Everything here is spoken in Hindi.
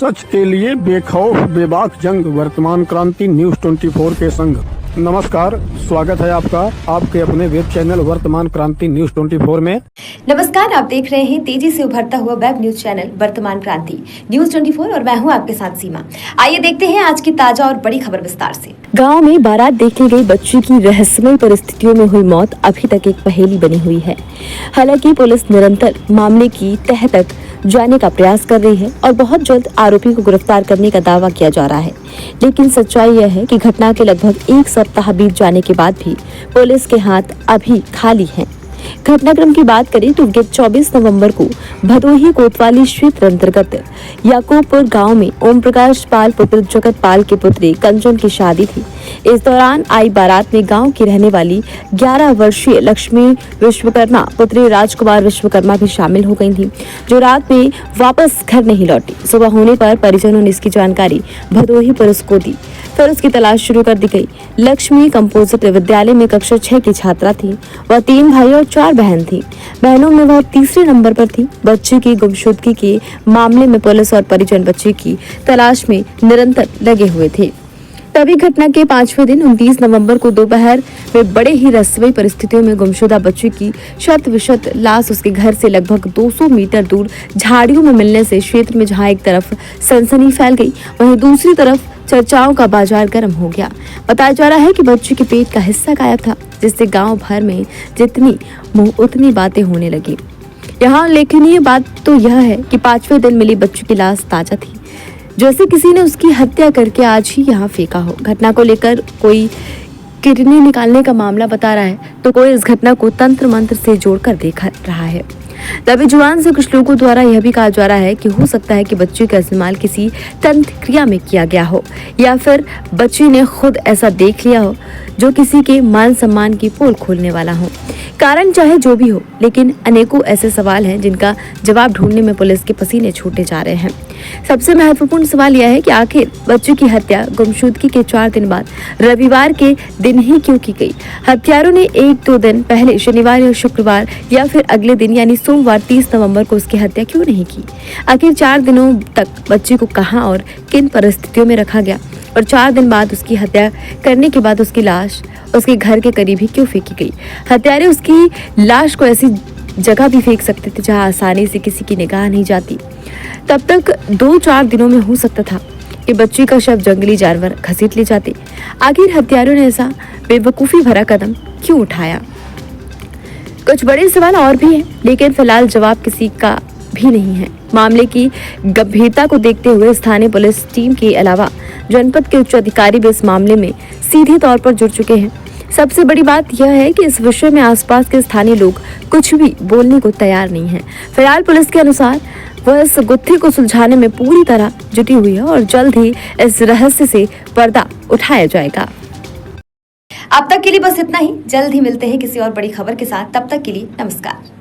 सच के लिए बेखौफ बेबाक जंग, वर्तमान क्रांति न्यूज 24 के संग। नमस्कार, स्वागत है आपका आपके अपने वेब चैनल वर्तमान क्रांति न्यूज 24 में। नमस्कार, आप देख रहे हैं तेजी से उभरता हुआ वेब न्यूज चैनल वर्तमान क्रांति न्यूज 24 और मैं हूं आपके साथ सीमा। आइए देखते हैं आज की ताजा और बड़ी खबर विस्तार से। गांव में बारात देखने गई बच्ची की रहस्यमय परिस्थितियों में हुई मौत अभी तक एक पहेली बनी हुई है। हालांकि पुलिस निरंतर मामले की तह तक जाने का प्रयास कर रही है और बहुत जल्द आरोपी को गिरफ्तार करने का दावा किया जा रहा है, लेकिन सच्चाई यह है कि घटना के लगभग एक सप्ताह बीत जाने के बाद भी पुलिस के हाथ अभी खाली हैं। घटनाक्रम की बात करें तो गत 24 नवंबर को भदोही कोतवाली क्षेत्र अंतर्गत याकूबपुर गांव में ओम प्रकाश पाल पुत्र जगत पाल के पुत्री कंचन की शादी थी। इस दौरान आई बारात में गांव की रहने वाली 11 वर्षीय लक्ष्मी विश्वकर्मा पुत्री राजकुमार विश्वकर्मा भी शामिल हो गई थी, जो रात में वापस घर नहीं लौटी। सुबह होने पर परिजनों ने इसकी जानकारी भदोही पुलिस को दी, फिर उसकी तलाश शुरू कर दी गई। लक्ष्मी कंपोजिट विद्यालय में कक्षा 6 की छात्रा थी। वह 3 भाई और 4 बहन थी। बहनों में वह तीसरे नंबर पर थी। बच्ची की गुमशुदगी के मामले में पुलिस और परिजन बच्ची की तलाश में निरंतर लगे हुए थे। तभी घटना के 5वें दिन 29 नवंबर को दोपहर में बड़े ही रहस्यमय परिस्थितियों में गुमशुदा बच्ची की शत विशत लाश उसके घर से लगभग 200 मीटर दूर झाड़ियों में मिलने से क्षेत्र में जहां एक तरफ सनसनी फैल गई, वहीं दूसरी तरफ चर्चाओं का बाजार गर्म हो गया। बताया जा रहा है कि बच्ची के पेट का हिस्सा गायब था, जिससे गांव भर में जितनी मुंह उतनी बातें होने लगी। यहाँ उल्लेखनीय बात तो यह है कि 5वें दिन मिली बच्ची की लाश ताजा थी, जैसे किसी ने उसकी हत्या करके आज ही यहाँ फेंका हो। घटना को लेकर कोई किडनी निकालने का मामला बता रहा है, तो कोई इस घटना को तंत्र मंत्र से जोड़कर देख रहा है। तभी जुबान से कुछ लोगों द्वारा यह भी कहा जा रहा है कि हो सकता है कि बच्ची का इस्तेमाल किसी तंत्र क्रिया में किया गया हो, या फिर बच्ची ने खुद ऐसा देख लिया हो जो किसी के मान सम्मान की पोल खोलने वाला हो। कारण चाहे जो भी हो, लेकिन अनेकों ऐसे सवाल हैं जिनका जवाब ढूंढने में पुलिस के पसीने छूटे जा रहे हैं। सबसे महत्वपूर्ण सवाल यह है कि आखिर बच्ची की हत्या गुमशुदगी के 4 दिन बाद रविवार के दिन ही क्यों की गई। हत्यारों ने 1-2 दिन पहले शनिवार या शुक्रवार या फिर अगले दिन यानी सोमवार 30 नवंबर को उसकी हत्या क्यों नहीं की। आखिर 4 दिनों तक बच्ची को कहां और किन परिस्थितियों में रखा गया, और 4 दिन बाद उसकी हत्या करने के बाद उसकी लाश उसके घर के करीब ही क्यों फेंकी गई। हत्यारे उसकी लाश को ऐसी जगह भी फेंक सकते थे जहां आसानी से किसी की निगाह नहीं जाती। तब तक 2-4 दिनों में हो सकता था कि बच्ची का शव जंगली जानवर घसीट ले जाते। आखिर हत्यारों ने ऐसा बेवकूफ़ी भरा कदम क्यों उठाया। कुछ बड़े सवाल और भी हैं, लेकिन फिलहाल जवाब किसी का भी नहीं है। मामले की गंभीरता को देखते हुए स्थानीय पुलिस टीम के अलावा जनपद के उच्च अधिकारी भी इस मामले में सीधे तौर पर जुड़ चुके हैं। सबसे बड़ी बात यह है कि इस विषय में आसपास के स्थानीय लोग कुछ भी बोलने को तैयार नहीं हैं। फिलहाल पुलिस के अनुसार वह इस गुत्थी को सुलझाने में पूरी तरह जुटी हुई है और जल्द ही इस रहस्य से पर्दा उठाया जाएगा। अब तक के लिए बस इतना ही। जल्द ही मिलते हैं किसी और बड़ी खबर के साथ। तब तक के लिए नमस्कार।